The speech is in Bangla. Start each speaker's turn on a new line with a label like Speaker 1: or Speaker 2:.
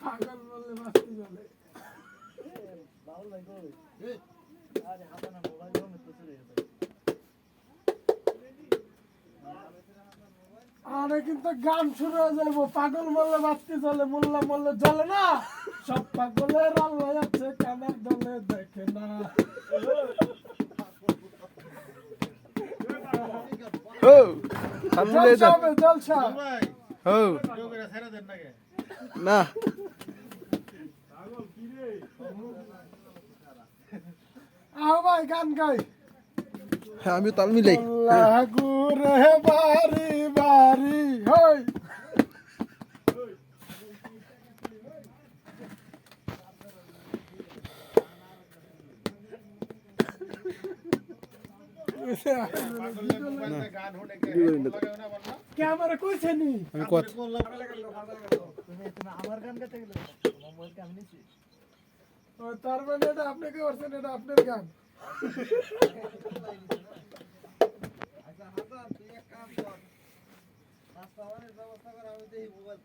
Speaker 1: পাগল বললে মাস্তি চলে
Speaker 2: বাউল ভাই কই আরে হাতানা মোবাইল ফোনে তো চলে গেছে
Speaker 1: আরে কিন্তু গান শুরু হয়ে যাবো পাগল বললে মাস্তি চলে মোল্লা বললে চলে না সব পাগলের আল্লাহ আছে কানার দলে দেখে না
Speaker 3: ও সামনে
Speaker 1: জলসা হবে জলসা
Speaker 2: ভাই
Speaker 3: ও
Speaker 2: কেউ করে ছেড়ে দেন নাকি
Speaker 3: না
Speaker 1: আও ভাই গান গাই
Speaker 3: হ্যাঁ আমি তাল মিলাই
Speaker 1: লাগু রে বাড়ি বাড়ি হই
Speaker 2: গান শুনে
Speaker 1: ক্যামেরা কইছে নি
Speaker 3: আমি কত
Speaker 2: তুমি আমার গান গাইতে গেলে মোবাইল কে আমি নিছি
Speaker 1: ও তার মানে এটা আপনি কি করছেন এটা আপনার গান
Speaker 2: আচ্ছা হাসান তুই এক কাম কর রাস্তা ব্যবস্থা কর আমি দেখি মোবাইল